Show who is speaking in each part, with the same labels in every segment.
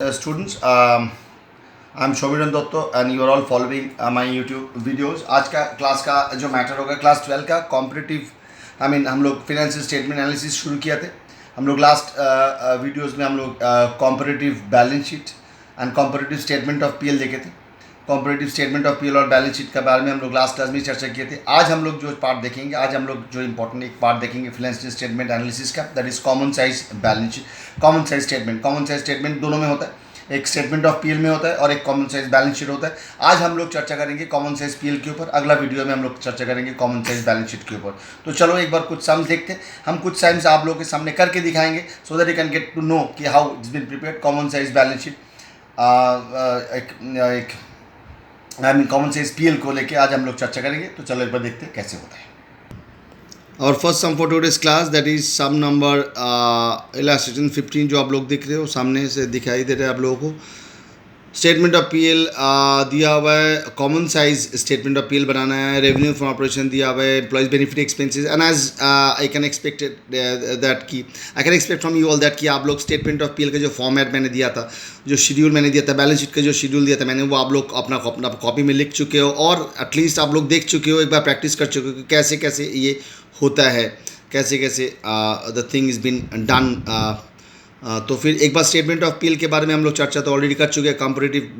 Speaker 1: Students, I'm Shobhiran Dotto and you are all following my YouTube videos. आज का class का जो matter होगा क्लास 12 का कॉम्पिटिटिव हम लोग फिनेंशियल स्टेटमेंट एनालिसिस शुरू किए थे. हम लोग लास्ट वीडियोस में हम लोग competitive balance sheet and competitive statement of PL देखे थे. कॉम्पिटिटिव स्टेटमेंट ऑफ पीएल और बैलेंस शीट के बारे में हम लोग लास्ट क्लास में चर्चा किए थे. आज हम लोग जो पार्ट देखेंगे, आज हम लोग जो इंपॉर्टेंट एक पार्ट देखेंगे फाइनेंशियल स्टेटमेंट एनालिसिस का, that is common size balance sheet. Common size statement दोनों में होता है. एक स्टेटमेंट ऑफ पीएल में होता है और एक कॉमन साइज बैलेंस शीट होता है. आज हम लोग चर्चा करेंगे कॉमन साइज पीएल के ऊपर. अगला वीडियो में हम लोग चर्चा करेंगे कॉमन साइज बैलेंस शीट के ऊपर. तो चलो एक बार कुछ सम्स देखते हैं. हम कुछ सम्स आप लोगों के सामने करके दिखाएंगे so that you can get to know कि how it's been prepared. Common size balance sheet एक कॉमन साइज पीएल को लेके आज हम लोग चर्चा करेंगे. तो चलो एक बार देखते हैं कैसे होता है. और first sum for today's class that is sum number illustration 15 जो आप लोग दिख रहे हो सामने से दिखाई दे रहे हैं आप लोगों को. स्टेटमेंट ऑफ पीएल दिया हुआ है. Common size statement of PL बनाना है. रेवेन्यू फ्रॉम ऑपरेशन दिया हुआ है. Employees benefit expenses and as I can expect from you all that कि आप लोग स्टेटमेंट ऑफ पीएल का जो फॉर्मेट मैंने दिया था, जो शेड्यूल मैंने दिया था, बैलेंस शीट का जो शेड्यूल दिया था मैंने, वो आप लोग अपना कॉपी में लिख चुके हो और एटलीस्ट आप लोग देख चुके हो, एक बार प्रैक्टिस कर चुके हो कि कैसे कैसे ये होता है, कैसे कैसे the thing is been done. तो फिर एक बार स्टेटमेंट ऑफ पीएल के बारे में हम लोग चर्चा तो ऑलरेडी कर चुके हैं कंपैरेटिव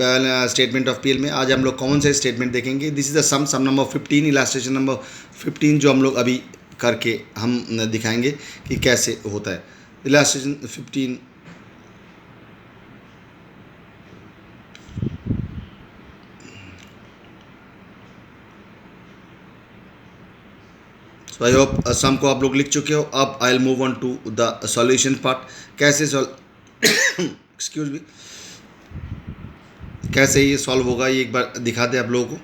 Speaker 1: स्टेटमेंट ऑफ पीएल में. आज हम लोग कॉमन साइज स्टेटमेंट देखेंगे. This is the sum number 15, illustration number 15 जो हम लोग अभी करके हम दिखाएंगे कि कैसे होता है. इलस्ट्रेशन 15. सो आई होप सम को आप लोग लिख चुके हो. अब I will move on to the solution part. कैसे एक्सक्यूज मी, कैसे ये सॉल्व होगा ये एक बार दिखा दे आप लोगों को.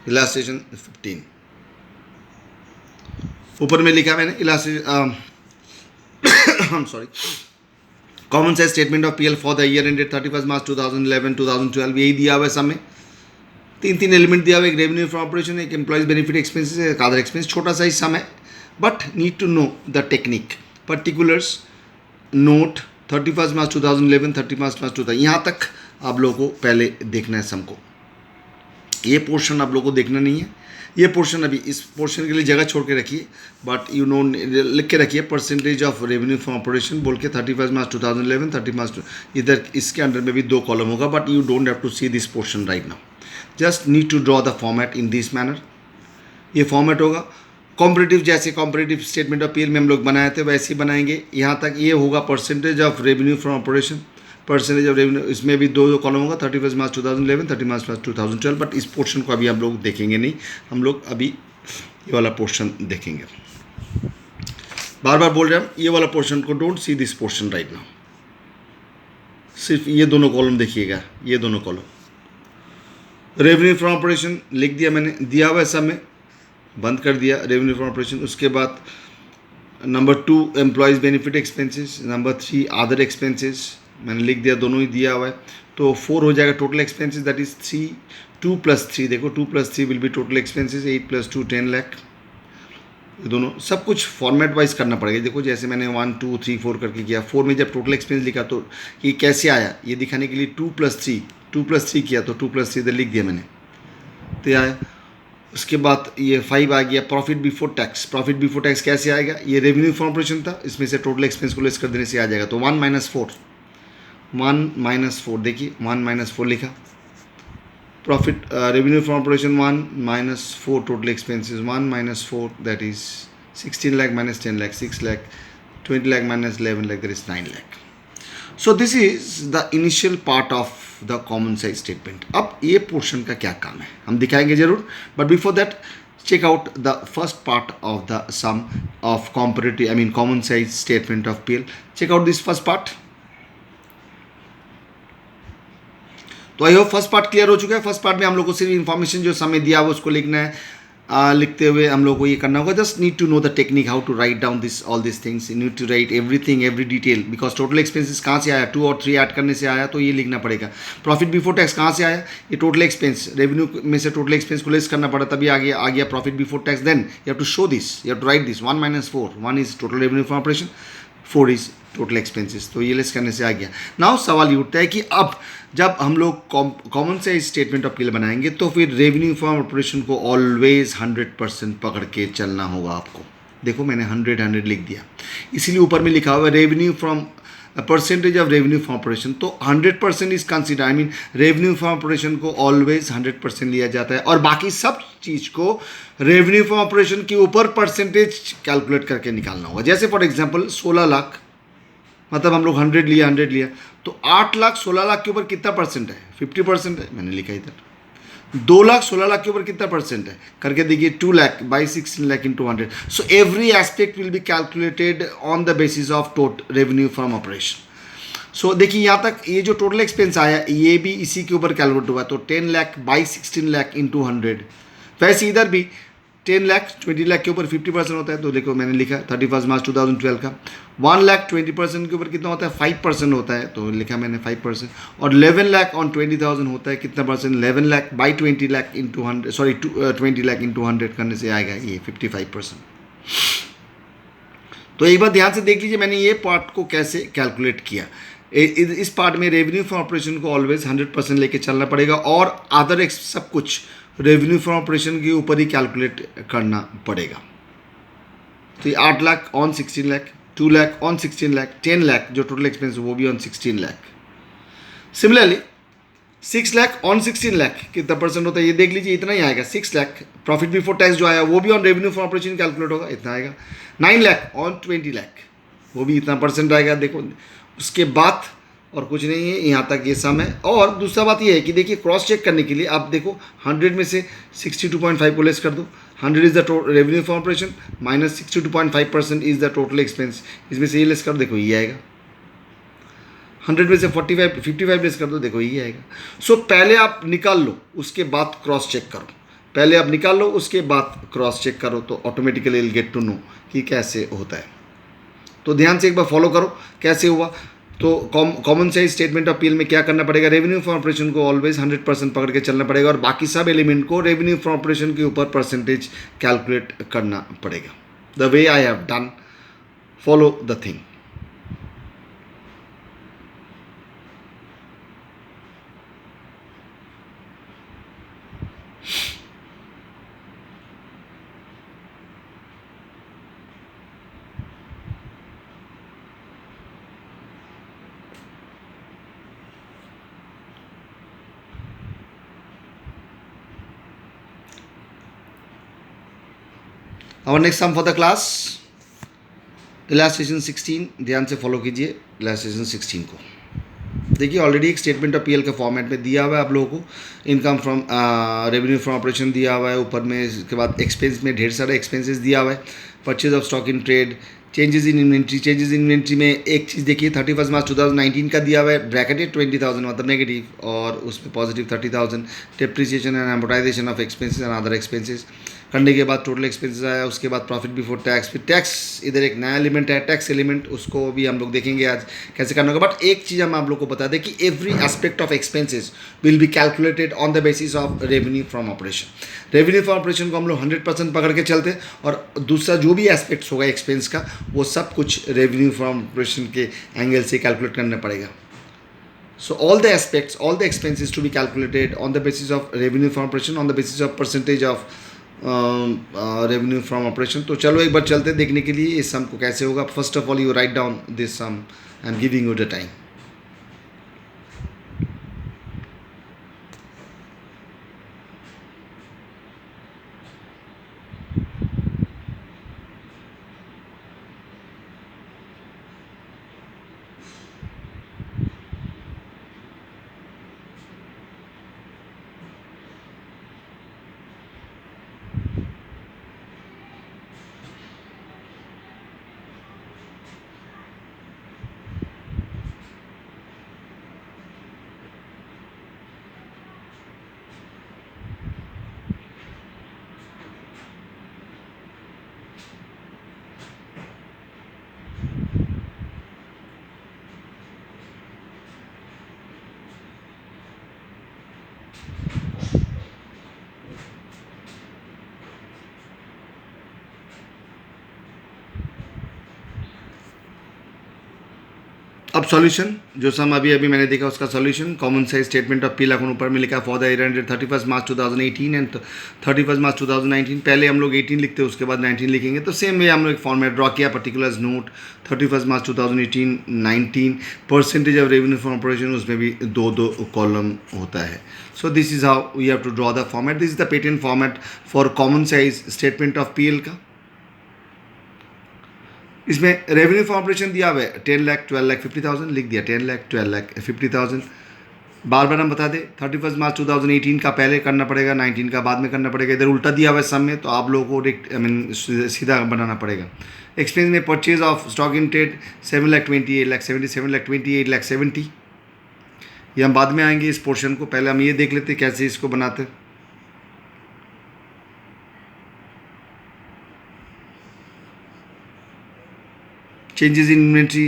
Speaker 1: इलस्ट्रेशन 15 ऊपर में लिखा मैंने illustration sorry common size statement of PL for the year ended 31 March 2011 2012. यही दिया हुआ है सब में. तीन एलिमेंट दिया हुआ है. एक रेवेन्यू फ्रॉम ऑपरेशन, एक एम्प्लॉयज बेनिफिट एक्सपेंसेस, एक अदर एक्सपेंस. छोटा सा ही सम है but need to know the technique. Particulars note 31 March 2011 31 March 2000. यहाँ तक आप लोगों को पहले देखना है सम को. ये पोर्शन आप लोगों को देखना नहीं है. ये पोर्शन अभी इस पोर्शन के लिए जगह छोड़ के रखिए. बट यू नो लिख के रखिए percentage of revenue from operation बोल के 31 मार्च 2011 30 मार्च. इधर इसके अंडर में भी 2 कॉलम होगा but you don't have to see this portion right now. Just need to draw the format in this manner. ये फॉर्मेट होगा कॉम्परेटिव, जैसे कॉम्परेटिव स्टेटमेंट ऑफ पीएल में हम लोग बनाए थे वैसे ही बनाएंगे. यहाँ तक ये होगा percentage of revenue from operation, percentage of revenue. इसमें भी 2 कॉलम होगा 31 मार्च 2011 30 मार्च 2012. बट इस पोर्शन को अभी हम लोग देखेंगे नहीं. हम लोग अभी ये वाला पोर्शन देखेंगे. बार बार बोल रहे हैं हम ये वाला पोर्शन को, don't see this portion right now. सिर्फ ये दोनों कॉलम देखिएगा, ये दोनों कॉलम. रेवेन्यू फ्रॉम ऑपरेशन लिख दिया मैंने, दिया हुआ है सब में, बंद कर दिया रेवेन्यू फ्रॉम ऑपरेशन. उसके बाद number 2 employees benefit expenses, number 3 other expenses मैंने लिख दिया, दोनों ही दिया हुआ है. तो 4 हो जाएगा टोटल एक्सपेंसेस. That is 3 2 + 3. देखो 2 + 3 will be total expenses. 8 + 2 10 lakh. दोनों सब कुछ फॉर्मेट वाइज करना पड़ेगा. देखो जैसे मैंने 1 2 3 4 करके किया. 4 में जब टोटल एक्सपेंस लिखा तो ये कैसे आया ये दिखाने के लिए 2 + 3 किया तो 2 + 3 इधर लिख दिया मैंने, तो आया. उसके बाद ये 5 आ गया profit before tax. Profit before tax कैसे आएगा, ये रेवेन्यू फ्रॉम ऑपरेशन था, इसमें से टोटल एक्सपेंस को लेस कर देने से आ जाएगा. तो 1 - 4 देखिए 1 - 4 लिखा. Profit revenue from operation 1 - 4 total expenses 1 - 4 that is 16 lakh - 10 lakh 6 lakh 20 lakh - 11 lakh that is 9 lakh. So this is the initial part of the common size statement. अब ये पोर्शन का क्या काम है हम दिखाएंगे जरूर. But before that check out the first part of the sum of comparative common size statement of PL. check out this first part. तो I hope first part clear हो चुका है. फर्स्ट पार्ट में हम लोग को सिर्फ इन्फॉर्मेशन जो समय दिया हुआ उसको लिखना है. लिखते हुए हम लोग को ये करना होगा. Just need to know the technique how to write down this all this things. You need to write everything every detail because total expenses कहाँ से आया, 2 और 3 ऐड करने से आया तो ये लिखना पड़ेगा. प्रॉफिट बिफोर टैक्स कहाँ से आया, ये टोटल एक्सपेंस, रेवेन्यू में से टोटल एक्सपेंस को लेस करना पड़ा तभी आ गया profit before tax. Then you have to show this, you have to write this 1 - 4. 1 is total revenue from operation, 4 is total expenses. तो ये लेस करने से आ गया। नाउ सवाल ये उठता है कि अब जब हम लोग कॉमन से स्टेटमेंट ऑफ पीएल बनाएंगे तो फिर रेवेन्यू फ्रॉम ऑपरेशन को ऑलवेज 100% पकड़ के चलना होगा आपको। देखो मैंने 100 लिख दिया, इसीलिए ऊपर में लिखा हुआ है revenue from percentage of revenue from operation. तो 100% is consider, I mean revenue from operation को ऑलवेज 100% लिया जाता है और बाकी सब चीज़ को रेवेन्यू फ्रॉम ऑपरेशन के ऊपर परसेंटेज कैलकुलेट करके निकालना होगा। जैसे फॉर एग्जांपल 16 लाख, मतलब हम लोग 100 लिया तो 8 लाख 16 लाख के ऊपर कितना परसेंट है? 50% है, मैंने लिखा इधर। 2 लाख 16 लाख के ऊपर कितना परसेंट है करके देखिए, 2 lakh by 16 lakh into 100। So every aspect will be calculated on the basis of total revenue from operation. So देखिए यहाँ तक ये जो टोटल एक्सपेंस आया ये भी इसी के ऊपर कैलकुलेट हुआ, तो 10 लाख बाई 16 लाख इंटू 100। वैसे इधर भी 10 लाख 20 लाख के ऊपर 50% होता है, तो देखो मैंने लिखा 31 मार्च 2012 का। 1 लाख 20% के ऊपर कितना होता है? 5% होता है, तो लिखा मैंने 5%। और 11 लाख ऑन 20,000 होता है कितना percent? 11 lakh by 20 lakh into 100, sorry 20 lakh into 100 करने से आएगा ये 55%। तो एक बार ध्यान से देख लीजिए मैंने ये पार्ट को कैसे कैलकुलेट किया। इस पार्ट में रेवेन्यू फ्रॉम ऑपरेशन को ऑलवेज 100% लेके चलना पड़ेगा और अदर सब कुछ रेवेन्यू फ्रॉम ऑपरेशन के ऊपर ही कैलकुलेट करना पड़ेगा। तो ये 8 लाख ऑन 16 लाख, 2 लाख ऑन 16 लाख, 10 लाख जो टोटल एक्सपेंस है वो भी on 16 lakh. Similarly 6 lakh on 16 lakh कितना परसेंट होता है ये देख लीजिए, इतना ही आएगा। 6 लाख प्रॉफिट बिफोर टैक्स जो आया वो भी on revenue from operation calculate होगा, इतना आएगा। 9 लाख ऑन 20 लाख वो भी इतना परसेंट आएगा। देखो उसके बाद और कुछ नहीं है, यहाँ तक ये सम है। और दूसरा बात ये है कि देखिए क्रॉस चेक करने के लिए आप देखो 100 में से 62.5 को लेस कर दो। 100 is the revenue from operation minus 62.5% is the total expense, इसमें से ये लेस कर देखो ये आएगा। 100 में से 55 लेस कर दो, देखो ये आएगा। सो पहले आप निकाल लो उसके बाद क्रॉस चेक करो, पहले आप निकाल लो उसके बाद क्रॉस चेक करो, तो automatically will get to know कि कैसे होता है। तो ध्यान से एक बार फॉलो करो कैसे हुआ। तो common size statement of PL में क्या करना पड़ेगा? रेवेन्यू फ्रॉम ऑपरेशन को ऑलवेज 100% पकड़ के चलना पड़ेगा और बाकी सब एलिमेंट को रेवेन्यू फ्रॉम ऑपरेशन के ऊपर परसेंटेज कैलकुलेट करना पड़ेगा। The way I have done, follow the thing. और next sum for the class illustration 16, ध्यान से फॉलो कीजिए इलास्ट्रेशन 16 को। देखिए ऑलरेडी एक स्टेटमेंट ऑफ पीएल के फॉर्मेट में दिया हुआ है आप लोगों को। Income from revenue from operation दिया हुआ है, ऊपर में इसके बाद एक्सपेंस में ढेर सारे एक्सपेंसेस दिया हुआ है। Purchase of stock in trade, changes in inventory, changes in inventory में एक चीज़ देखिए 31 मार्च 2019 का दिया हुआ है, ब्रैकेटेड 20,000 मतलब नेगेटिव, और उसमें positive 30,000। Depreciation and amortisation of expenses and other expenses करने के बाद टोटल एक्सपेंसेस आया। उसके बाद प्रॉफिट बिफोर टैक्स, फिर टैक्स इधर एक नया एलिमेंट है टैक्स एलिमेंट, उसको भी हम लोग देखेंगे आज कैसे करना होगा। बट एक चीज़ हम आप लोग को बता दें कि every aspect of expenses will be calculated on the basis of revenue from operation. Revenue from operation को हम लोग 100% पकड़ के चलते हैं और दूसरा जो भी एस्पेक्ट्स होगा एक्सपेंस का वो सब कुछ रेवेन्यू फ्रॉम ऑपरेशन के एंगल से कैलकुलेट करना पड़ेगा। So all the aspects, all the expenses to be calculated on the basis of revenue from operation, on the basis of percentage of revenue from operation। तो चलो एक बार चलते देखने के लिए इस सम को कैसे होगा। First of all you write down this sum, I am giving you the time. अब सॉल्यूशन, जो सम अभी अभी मैंने देखा उसका solution, common size statement of PL account ऊपर में लिखा for the year ended 31 March 2018 and 31 March 2019। पहले हम लोग 18 लिखते हैं, उसके बाद 19 लिखेंगे। तो सेम वे हम लोग फॉर्मेट ड्रॉ किया, particulars note 31 March 2018 19, percentage of revenue from operation, उसमें भी दो दो कॉलम होता है। So this is how we have to draw the format. This is the patent format for common size statement of PL का। इसमें revenue for operation दिया हुआ है 10 लाख 12 लाख 50,000, लिख दिया 10 लाख 12 लाख 50,000। बार बार हम बता दें 31 मार्च 2018 का पहले करना पड़ेगा, 19 का बाद में करना पड़ेगा। इधर उल्टा दिया हुआ है सम में, तो आप लोगों को सीधा बनाना पड़ेगा। एक्सपेंस में purchase of stock in trade 7 lakh 28 lakh 70, 7 lakh 28 lakh 70। ये हम बाद में आएंगे इस पोर्शन को, पहले हम ये देख लेते हैं कैसे इसको बनाते हैं। चेंजेस इन इन्वेंट्री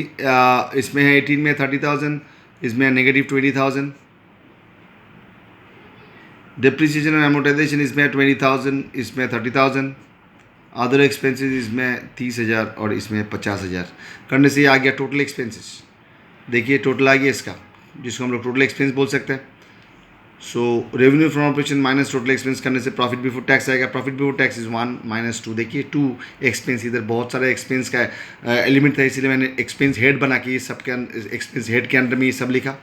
Speaker 1: इसमें है 18 में 30,000, इसमें है नेगेटिव 20,000। डिप्रिसिएशन एंड एमोटाइजेशन इसमें है 20,000, इसमें 30,000। अदर एक्सपेंसेस इसमें 30,000 और इसमें 50,000। करने से ये आ गया टोटल एक्सपेंसेस। देखिए टोटल आ गया इसका, जिसको हम लोग टोटल एक्सपेंस बोल सकते हैं। So revenue from operation minus total expense करने से प्रॉफिट बिफोर टैक्स आएगा। Profit before tax is 1 minus 2। देखिए 2 एक्सपेंस, इधर बहुत सारे एक्सपेंस का एलिमेंट था, इसलिए मैंने एक्सपेंस हेड बना के सब के एक्सपेंस हेड के अंडर में ये सब लिखा।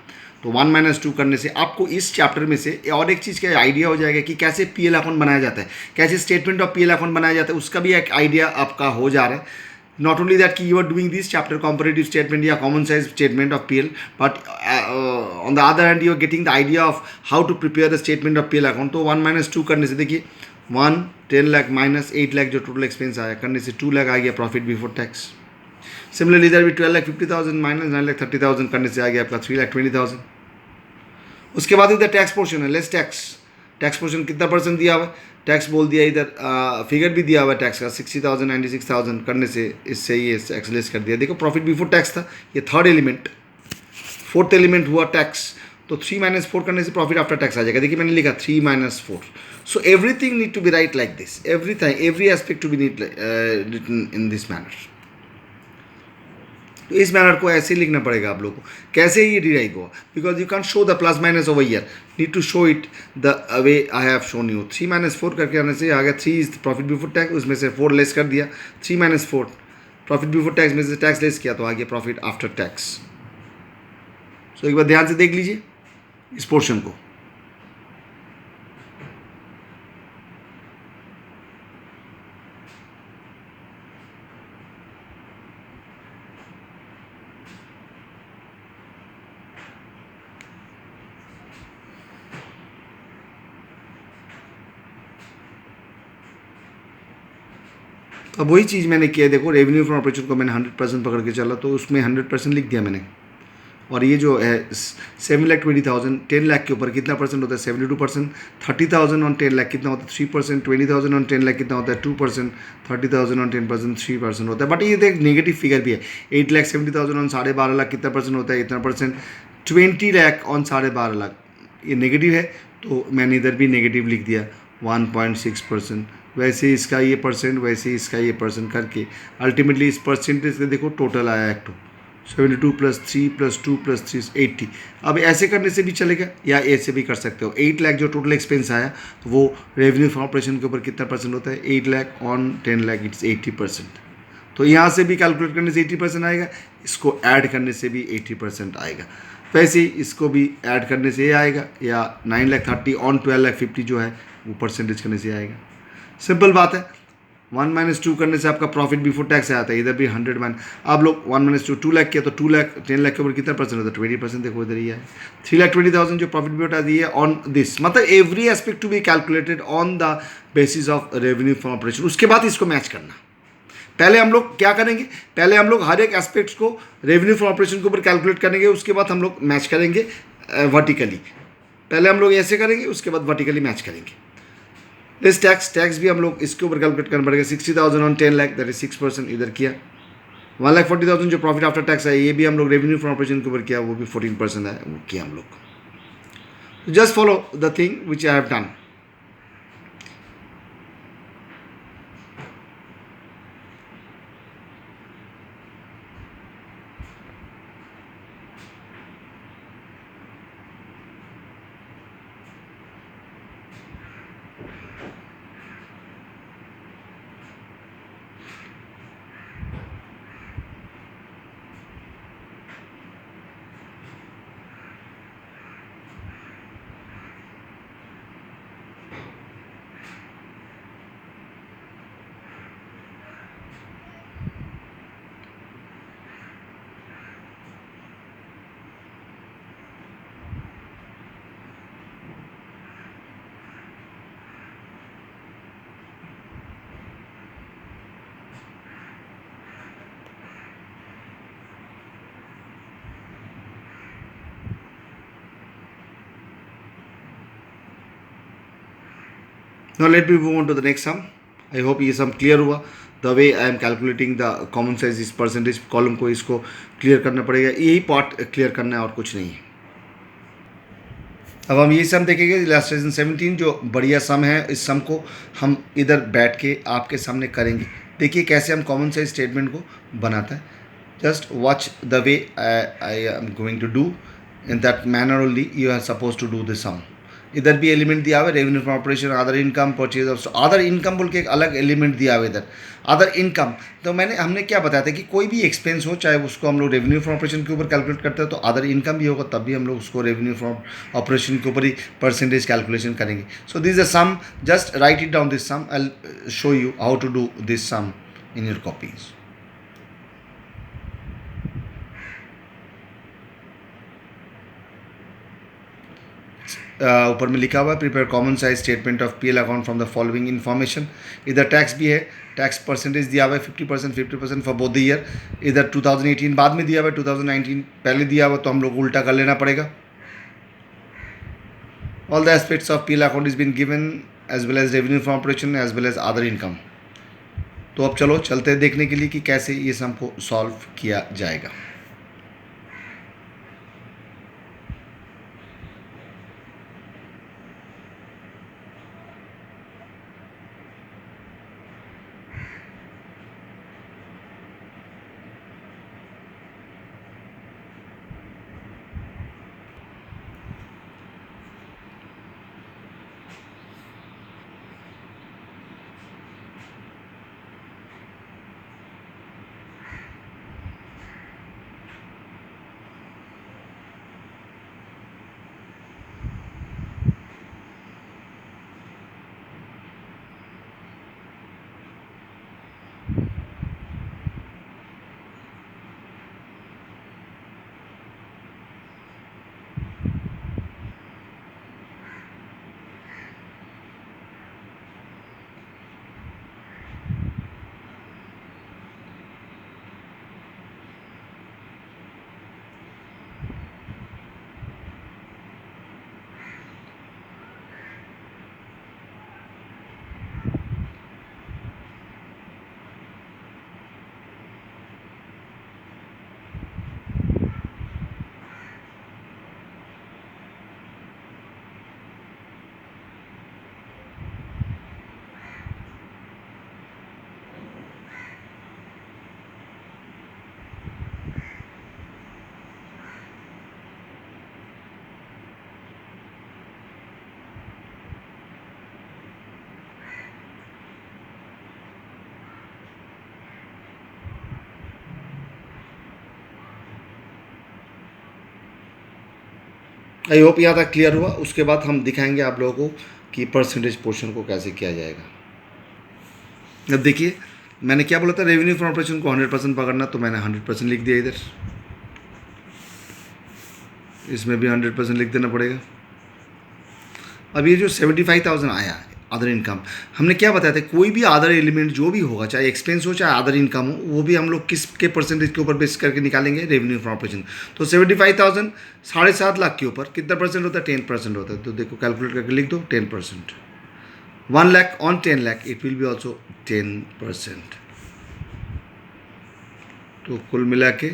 Speaker 1: तो 1 माइनस 2 करने से आपको इस चैप्टर में से और एक चीज़ का आइडिया हो जाएगा कि कैसे पीएल अकाउंट बनाया जाता है, कैसे स्टेटमेंट ऑफ पीएल अकाउंट बनाया जाता है, उसका भी एक आइडिया आपका हो जा रहा है। Not only that, you are doing this chapter comparative statement या common size statement of PL, but on the other hand you are getting the idea of how to prepare the statement of PL account। तो 1 minus 2 करने से देखिए 1 10 lakh minus 8 lakh जो total expense आया, करने से 2 लाख आ गया प्रॉफिट बिफोर टैक्स। सिमिलरली इधर भी 12 लाख 50,000 माइनस 9 लाख 30,000 करने से आ गया आपका 3 लाख 20,000। उसके बाद इधर टैक्स पोर्शन है, लेस टैक्स। टैक्स पोर्शन कितना परसेंट दिया हुआ है, टैक्स बोल दिया, इधर फिगर भी दिया हुआ है टैक्स का 60,000 96,000। करने से इससे ये टैक्स लेस कर दिया। देखो प्रॉफिट बिफोर टैक्स था ये थर्ड एलिमेंट, फोर्थ एलिमेंट हुआ टैक्स। तो 3 माइनस 4 करने से प्रॉफिट आफ्टर टैक्स आ जाएगा। देखिए मैंने लिखा 3 minus 4। So everything need to be right like this, every aspect to be neat written in this manner. तो इस मैनर को ऐसे लिखना पड़ेगा आप लोगों को। कैसे ये डिराइव हुआ, because you can show the plus minus over year, need to show it the way I have shown you. 3 minus 4 करके आने से आ गया 3 इज प्रॉफिट बिफोर टैक्स, उसमें से 4 लेस कर दिया। 3 माइनस 4 प्रॉफिट बिफोर टैक्स में से टैक्स लेस किया तो आ गया प्रॉफिट आफ्टर टैक्स। सो एक बार ध्यान से देख लीजिए इस पोर्शन को। अब वही चीज़ मैंने किया, देखो रेवेन्यू फ्रॉम ऑपरेशन को मैंने 100% पकड़ के चला, तो उसमें 100% लिख दिया मैंने। और ये जो है 7 लाख 20,000, 10 लाख के ऊपर कितना परसेंट होता है 72%। 30,000 ऑन 10 लाख कितना होता है 3%। 20,000 ऑन 10 लाख कितना होता है 2%। 30,000 ऑन 10% 3% होता है। बट ये देख नेगेटिव फिगर भी है। 8 लाख 70,000 ऑन 12.5 लाख कितना परसेंट होता है, इतना परसेंट। 20 लाख ऑन 12.5 लाख ये नेगेटिव है, तो मैंने इधर भी नेगेटिव लिख दिया 1.6%। वैसे इसका ये परसेंट, वैसे इसका ये परसेंट करके अल्टीमेटली इस परसेंटेज से देखो टोटल आया एक 72 प्लस 3 प्लस 2 प्लस 3 80। अब ऐसे करने से भी चलेगा या ऐसे भी कर सकते हो। 8 लाख जो टोटल एक्सपेंस आया वो रेवेन्यू फ्रॉम ऑपरेशन के ऊपर कितना परसेंट होता है, 8 लाख ऑन 10 लाख इट्स 80%। तो यहाँ से भी कैलकुलेट करने से 80% आएगा, इसको ऐड करने से भी 80% आएगा। वैसे ही इसको भी ऐड करने से ये आएगा, या 9 लाख 30 ऑन 12 लाख 50 जो है वो परसेंटेज करने से आएगा। सिंपल बात है। 1 माइनस 2 करने से आपका प्रॉफिट बिफोर टैक्स आता है, इधर भी 100 मान। आप लोग 1 माइनस 2 2 लाख किया तो 2 लाख 10 लाख के ऊपर कितना परसेंट होता है 20%। देखो इधर ही है 3,20,000 जो प्रॉफिट बिफोर टैक्स है ऑन दिस, मतलब every aspect to be calculated on the basis of revenue from operation. उसके बाद इसको मैच करना। पहले हम लोग क्या करेंगे, पहले हम लोग हर एक एस्पेक्ट्स को रेवेन्यू फ्रॉम ऑपरेशन के ऊपर कैलकुलेट करेंगे, उसके बाद हम लोग मैच करेंगे वर्टिकली। पहले हम लोग ऐसे करेंगे, उसके बाद वर्टिकली मैच करेंगे। दिस टैक्स भी हम लोग इसके ऊपर कैलकुलेट करना पड़ेगा। 60,000 ऑन 10 लाख दैट इज 6% इधर किया। 1,40,000 जो प्रॉफिट आफ्टर टैक्स है ये भी हम लोग रेवेन्यू फ्रॉम ऑपरेशन के ऊपर किया, वो भी 14% है, वो किया हम लोग। Just follow the thing which I have done. Now let me move on to the next sum. I hope ये sum clear हुआ. The way I am calculating the common size इस percentage column को इसको clear करना पड़ेगा. यही part clear करना है और कुछ नहीं है. अब हम ये सम देखेंगे इलस्ट्रेशन 17 जो बढ़िया सम है. इस सम को हम इधर बैठ के आपके सामने करेंगे. देखिए कैसे हम कॉमन साइज स्टेटमेंट को बनाता है. Just watch the way I am going to do in that manner only you are suppose to do this sum. इधर भी एलिमेंट दिया हुआ है revenue from operation, other income, purchase of other income बोल के एक अलग एलिमेंट दिया हुआ है इधर अदर इनकम. तो हमने क्या बताया था कि कोई भी एक्सपेंस हो चाहे उसको हम लोग रेवेन्यू फ्रॉम ऑपरेशन के ऊपर कैलकुलेट करते हैं तो अदर इनकम भी होगा तब भी हम लोग उसको रेवेन्यू फ्रॉम ऑपरेशन के ऊपर ही परसेंटेज कैलकुलेशन करेंगे. So this a sum, just write it down this sum. I show you how to do this sum in your copies. ऊपर में लिखा हुआ है prepare common size statement of PL account from the following information. इधर tax भी है, tax percentage दिया हुआ है 50% फॉर बोथ द ईयर. इधर 2018 बाद में दिया हुआ है, 2019 पहले दिया हुआ, तो हम लोग उल्टा कर लेना पड़ेगा. All the aspects of PL account is been given as well as revenue from operation as well as other income. तो अब चलो चलते हैं देखने के लिए कि कैसे ये सम को सॉल्व किया जाएगा. आई होप यहाँ तक क्लियर हुआ. उसके बाद हम दिखाएंगे आप लोगों को कि परसेंटेज पोर्शन को कैसे किया जाएगा. अब देखिए मैंने क्या बोला था, रेवेन्यू फ्रॉम ऑपरेशन को 100% पकड़ना, तो मैंने 100% लिख दिया इधर. इसमें भी 100% लिख देना पड़ेगा. अब ये जो 75,000 आया अदर इनकम, हमने क्या बताया था, कोई भी अदर एलिमेंट जो भी होगा, चाहे एक्सपेंस हो चाहे अदर इनकम हो, वो भी हम लोग किसके परसेंटेज के ऊपर बेस करके निकालेंगे, रेवेन्यू फ्रॉम ऑपरेशन. तो 75,000 7.5 लाख के ऊपर कितना परसेंट होता है, 10% होता है. तो देखो कैलकुलेट करके लिख दो 10%. 1 lakh on 10 lakh it will be also 10%. तो कुल मिला के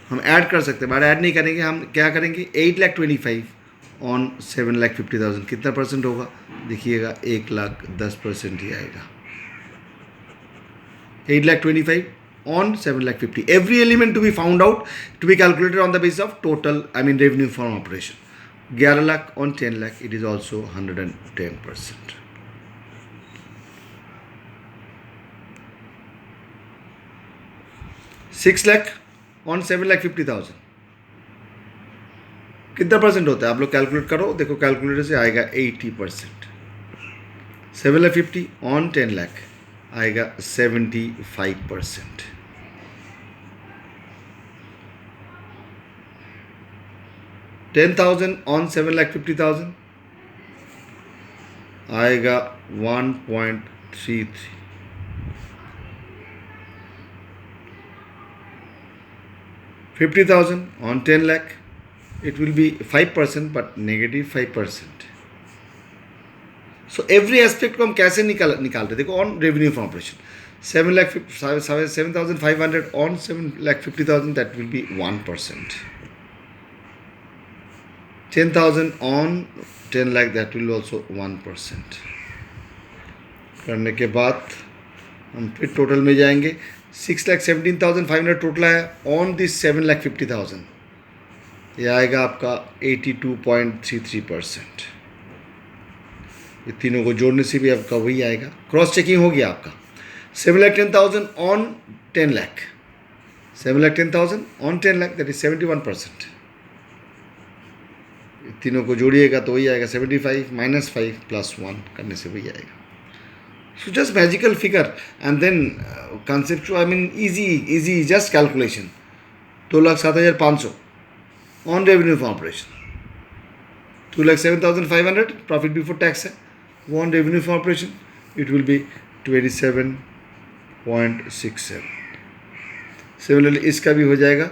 Speaker 1: हम ऐड कर सकते हैं, बट ऐड नहीं करेंगे. हम क्या करेंगे, 8,25,000 ऑन 7,50,000 कितना परसेंट होगा, देखिएगा 1,10% ही आएगा. 8,25,000 on 7,50,000. Every element to be found out to be calculated on the basis of total, I mean revenue from operation. 11 lakh on 10 lakh it is also 110%. $6 lakh on 7,50,000 कितना परसेंट होता है, आप लोग कैलकुलेट करो. देखो कैलकुलेटर से आएगा 80%. 7,50,000 ऑन 10 लाख आएगा 75%. 10,000 ऑन 7,50,000 आएगा 1.33. 50,000 on 10 lakh, it will be 5%, but negative 5%. So every aspect को हम कैसे निकाल रहे, देखो on revenue from operation 7,500 on 7,50,000, that will be 1%. 10,000 on 10 lakh, that will also 1%. करने के बाद हम फिर टोटल में जाएंगे. 6,17,500 टोटल है ऑन दिस 7,50,000, ये आएगा आपका 82.33%. ये तीनों को जोड़ने से भी आपका वही आएगा. क्रॉस चेकिंग हो गया आपका. 7,10,000 on 10 lakh, 7,10,000 on 10 lakh, that is 71%. तीनों को जोड़िएगा तो वही आएगा 75 - 5 + 1 करने से वही आएगा. So just magical figure and then conceptual, I mean easy just calculation. 2,07,500 on revenue from operation. 2,07,500 profit before tax है, वो on revenue from operation, it will be 27.67. Similarly इसका भी हो जाएगा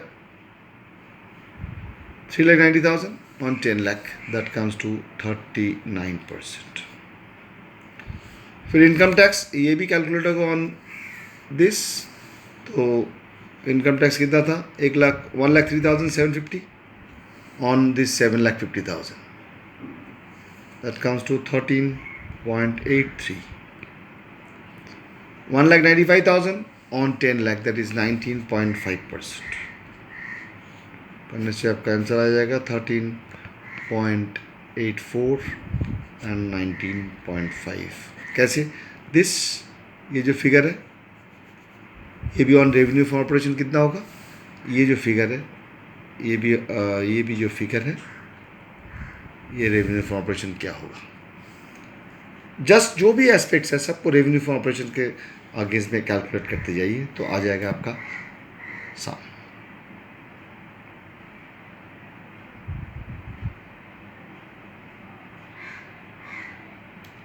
Speaker 1: 3,90,000 on 10 lakh, that comes to 39%. फिर income tax ये भी calculate होगा ऑन दिस. तो इनकम टैक्स कितना था, 1,03,750 on this 7,50,000, that comes to 13.83. 1,95,000 on 10 lakh, that is 19.5%. करने से आपका आंसर आ जाएगा 13.84 and 19.5. कैसे दिस, ये जो फिगर है ये भी ऑन रेवेन्यू फ्रॉम ऑपरेशन कितना होगा, ये जो फिगर है ये भी जो फिगर है ये रेवेन्यू फ्रॉम ऑपरेशन क्या होगा. जस्ट जो भी एस्पेक्ट्स है सबको रेवेन्यू फ्रॉम ऑपरेशन के अगेंस्ट में कैलकुलेट करते जाइए तो आ जाएगा आपका सम.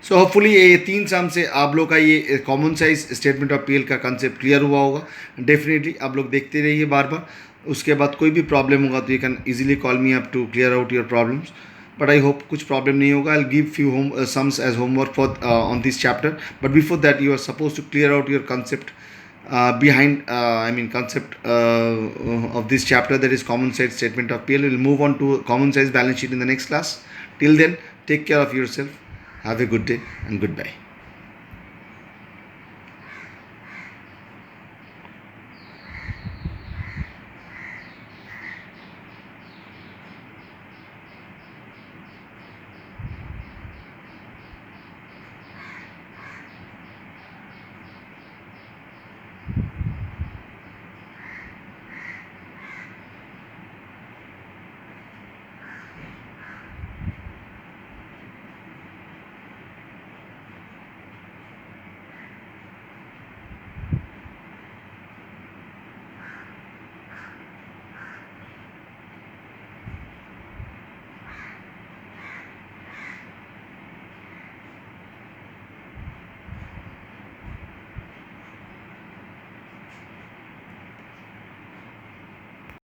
Speaker 1: सो होपफुली ये 3 सम से आप लोग का ये common size statement of PL का कंसेप्ट क्लियर हुआ होगा. डेफिनेटली आप लोग देखते रहिए बार बार. उसके बाद कोई भी प्रॉब्लम होगा तो you can easily call me up to clear out your problems. But I hope कुछ प्रॉब्लम नहीं होगा. I give few sums as homework for on this chapter. But before that you are suppose to clear out your concept behind concept of this chapter, that is common size statement of PL. We'll move on to common size balance sheet in the next class. Till then, take care of yourself. Have a good day and goodbye.